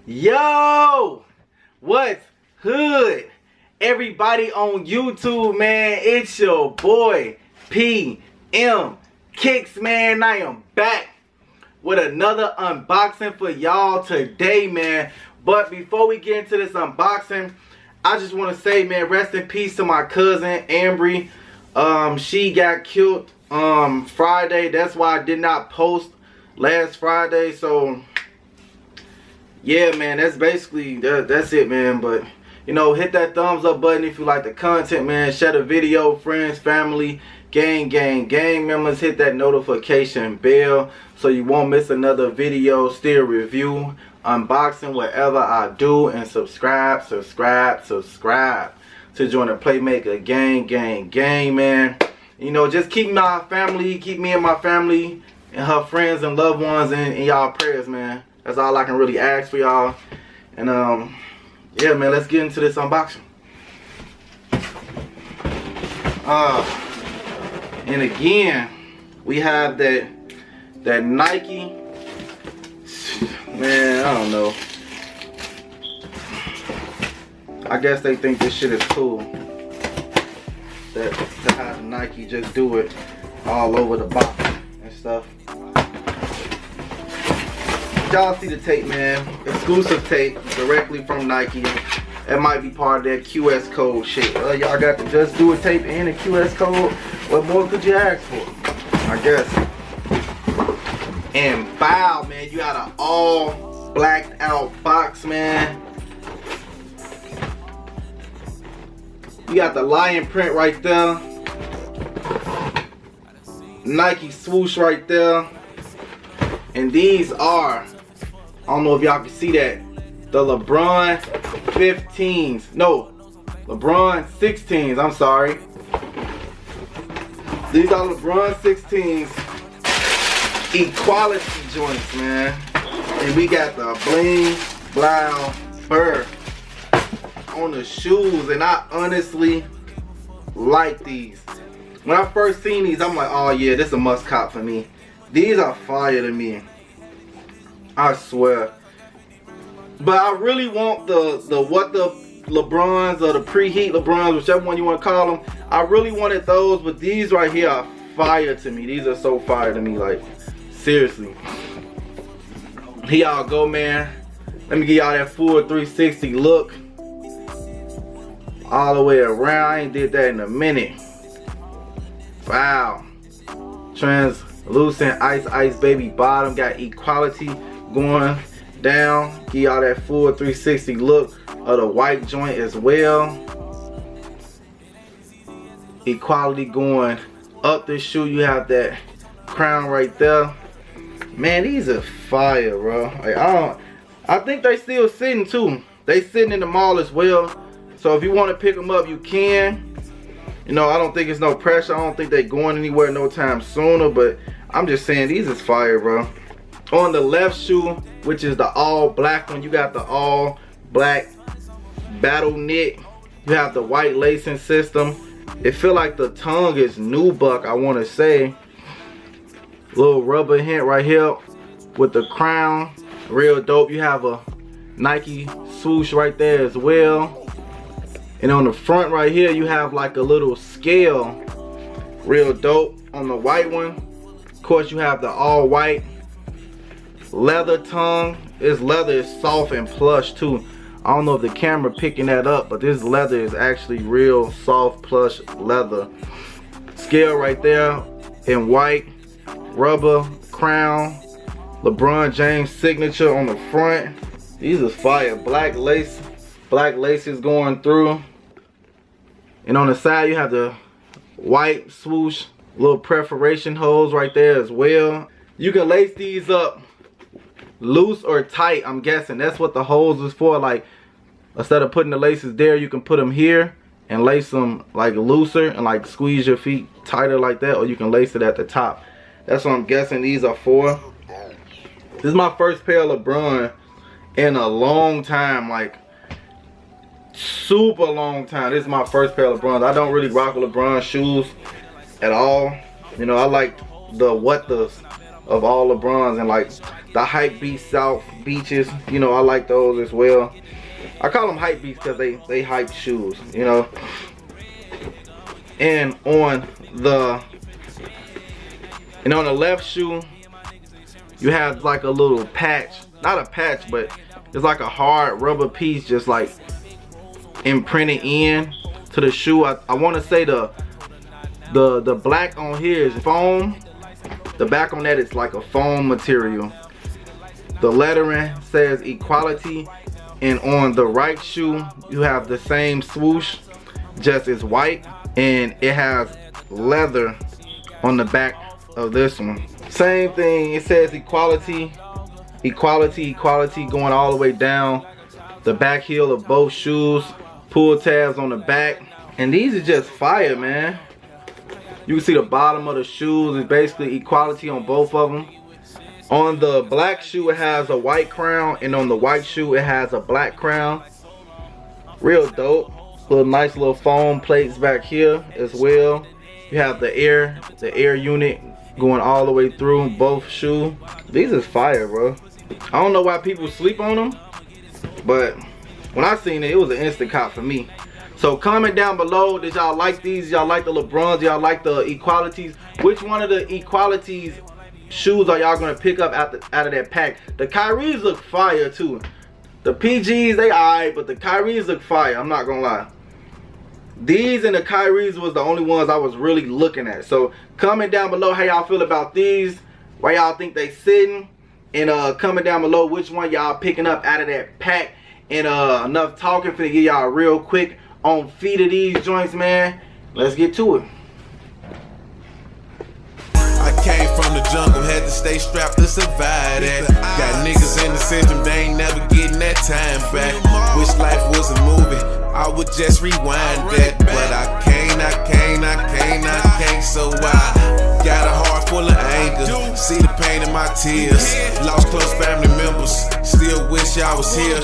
Yo, what's hood? Everybody on YouTube, man, it's your boy PM Kicks, man. I am back with another unboxing for y'all today, man. But before we get into this unboxing, I just want to say, man, rest in peace to my cousin Ambry. She got killed Friday. That's why I did not post last Friday. So yeah, man, that's basically that's it, man. But you know, hit that thumbs up button if you like the content, man. Share the video, friends, family, gang members. Hit that notification bell so you won't miss another video, still review, unboxing, whatever I do. And subscribe to join the Playmaker gang, man. You know, just keep my family, keep me and my family and her friends and loved ones in y'all prayers, man. That's all I can really ask for y'all. And yeah, man, let's get into this unboxing. And again, we have that Nike. Man, I don't know. I guess they think this shit is cool. That to have Nike just do it all over the box and stuff. Y'all see the tape, man. Exclusive tape directly from Nike. That might be part of that QS code shit. Y'all got the Just Do It tape and a QS code. What more could you ask for? I guess. And wow, man, you got an all blacked out box, man. You got the lion print right there. Nike swoosh right there. And these are, I don't know if y'all can see that, the Lebron 15s. No, Lebron 16s, I'm sorry. These are Lebron 16s. Equality joints, man. And we got the bling, blow, burr on the shoes. And I honestly like these. When I first seen these, I'm like, oh yeah, this is a must cop for me. These are fire to me, I swear. But I really want the Lebrons or the preheat Lebrons, whichever one you want to call them. I really wanted those, but these right here are fire to me. These are so fire to me, like seriously. Here y'all go, man. Let me give y'all that full 360 look all the way around. I ain't did that in a minute. Wow. Translucent ice baby bottom, got equality going down. Give y'all that full 360 look of the white joint as well. Equality going up the shoe. You have that crown right there. Man, these are fire, bro. Like, I think they still sitting too. They sitting in the mall as well. So if you want to pick them up, you can. You know, I don't think it's no pressure. I don't think they going anywhere no time sooner. But I'm just saying, these is fire, bro. On the left shoe, which is the all black one, you got the all black battle knit. You have the white lacing system. It feel like the tongue is nubuck, I want to say. Little rubber hint right here with the crown. Real dope. You have a Nike swoosh right there as well. And on the front right here, you have like a little scale. Real dope. On the white one, of course, you have the all white leather tongue. This leather is soft and plush too. I don't know if the camera picking that up, but this leather is actually real soft plush leather. Scale right there in white. Rubber crown. LeBron James signature on the front. These are fire. Black lace. Black laces going through. And on the side, you have the white swoosh. Little perforation holes right there as well. You can lace these up loose or tight, I'm guessing. That's what the holes is for. Like, instead of putting the laces there, you can put them here and lace them like looser and like squeeze your feet tighter like that. Or you can lace it at the top. That's what I'm guessing these are for. This is my first pair of LeBron in a long time. Like, super long time. This is my first pair of LeBrons. I don't really rock LeBron shoes at all. You know, I like the of all LeBrons, and like the Hype Beast South Beaches, you know, I like those as well. I call them Hype Beasts because they hype shoes, you know. And on the left shoe, you have like a little patch, not a patch, but it's like a hard rubber piece just like imprinted in to the shoe. I want to say the black on here is foam. The back on that is like a foam material. The lettering says equality, and on the right shoe you have the same swoosh, just it's white, and it has leather on the back of this one. Same thing, it says equality, equality, equality, going all the way down the back heel of both shoes. Pull tabs on the back, and these are just fire, man. You can see the bottom of the shoes is basically equality on both of them. On the black shoe it has a white crown, and on the white shoe it has a black crown. Real dope. Nice little foam plates back here as well. You have the air unit going all the way through both shoes. These is fire, bro. I don't know why people sleep on them, but when I seen it, it was an instant cop for me. So comment down below, did y'all like these? Y'all like the LeBrons? Y'all like the equalities? Which one of the equalities shoes are y'all gonna pick up out of that pack? The Kyries look fire too. The PGs, they alright, but the Kyries look fire, I'm not gonna lie. These and the Kyries was the only ones I was really looking at. So comment down below how y'all feel about these, why y'all think they sitting, and comment down below which one y'all picking up out of that pack. And enough talking, finna give y'all real quick on feet of these joints, man. Let's get to it. I came from the jungle, had to stay strapped to survive that. Got niggas in the system, they ain't never getting that time back. Wish life was a movie, I would just rewind that. But I can't, so I got a heart full of anger. See the pain in my tears. Lost close family members, still wish I was here.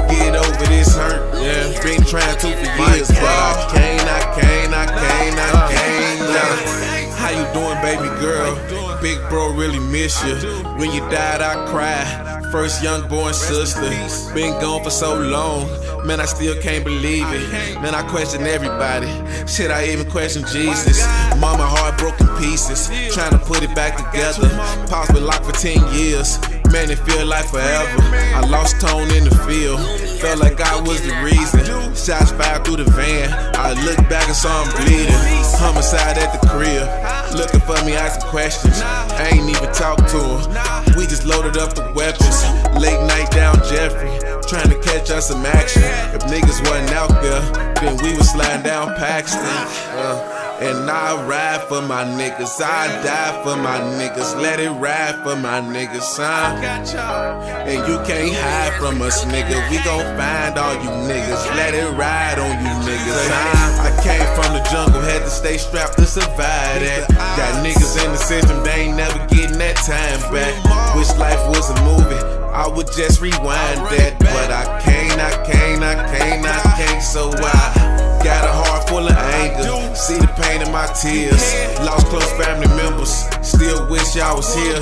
Get over this hurt, yeah. Been trying to for years, but I can't. How you doing, baby girl? Big bro really miss you. When you died, I cried. First young born sister. Been gone for so long. Man, I still can't believe it. Man, I question everybody. Shit, I even question Jesus. Mama heart broken pieces. Trying to put it back together. Pops been locked for 10 years. Man, it feel like forever. I lost tone in the field. Felt like I was the reason. Shots fired through the van. I looked back and saw him bleeding. Homicide at the crib. Looking for me, asking questions. I ain't even talked to him. We just loaded up the weapons. Late night down Jeffrey. Trying to catch us some action. If niggas wasn't out there, then we was sliding down Paxton. And I ride for my niggas, I die for my niggas. Let it ride for my niggas, son. And you can't hide from us, nigga. We gon' find all you niggas. Let it ride on you niggas, son. I came from the jungle, had to stay strapped to survive that. Got niggas in the system, they ain't never getting that time back. Wish life was a movie, I would just rewind that. But I can't, so I got a heart full of anger. See the pain in my tears. Lost close family members, still wish I was here.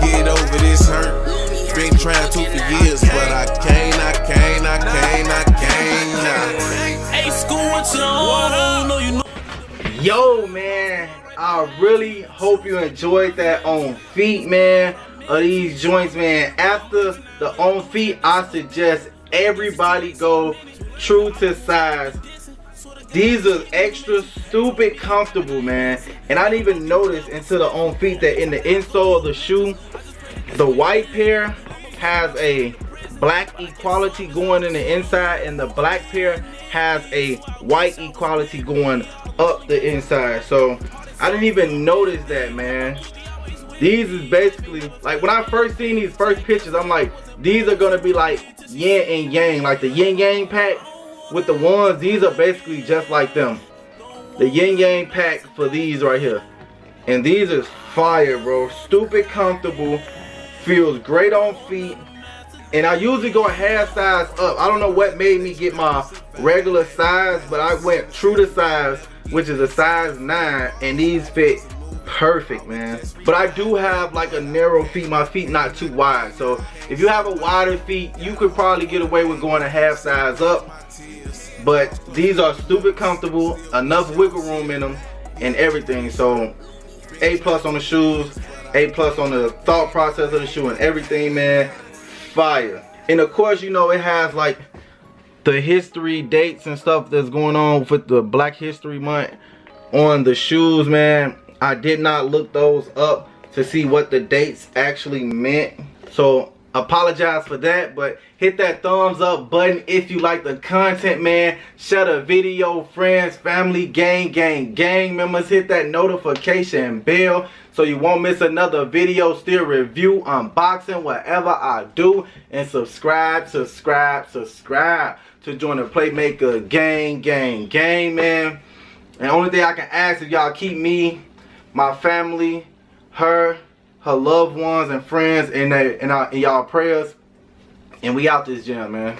Get over this hurt, been trying to for years. But I can't. Hey, school, what's on? Yo, man, I really hope you enjoyed that on feet, man, of these joints, man. After the on feet, I suggest everybody go true to size. These are extra stupid comfortable, man. And I didn't even notice until the on feet that in the insole of the shoe, the white pair has a black equality going in the inside, and the black pair has a white equality going up the inside. So I didn't even notice that, man. These is basically, like, when I first seen these first pictures, I'm like, these are gonna be like yin and yang, like the yin yang pack with the ones. These are basically just like them, the yin yang pack for these right here. And these is fire, bro. Stupid comfortable, feels great on feet. And I usually go a half size up. I don't know what made me get my regular size, but I went true to size, which is a size 9, and these fit perfect, man. But I do have like a narrow feet. My feet not too wide. So if you have a wider feet, you could probably get away with going a half size up. But these are stupid comfortable, enough wiggle room in them and everything. So A+ on the shoes, A+ on the thought process of the shoe and everything, man. Fire. And of course, you know, it has like the history dates and stuff that's going on with the Black History Month on the shoes, man. I did not look those up to see what the dates actually meant. So apologize for that, but hit that thumbs up button if you like the content, man. Share the video, friends, family, gang members. Hit that notification bell so you won't miss another video, still review, unboxing, whatever I do. And subscribe to join the Playmaker gang, man. And the only thing I can ask is y'all keep me, my family, her loved ones and friends in y'all prayers. And we out this gym, man.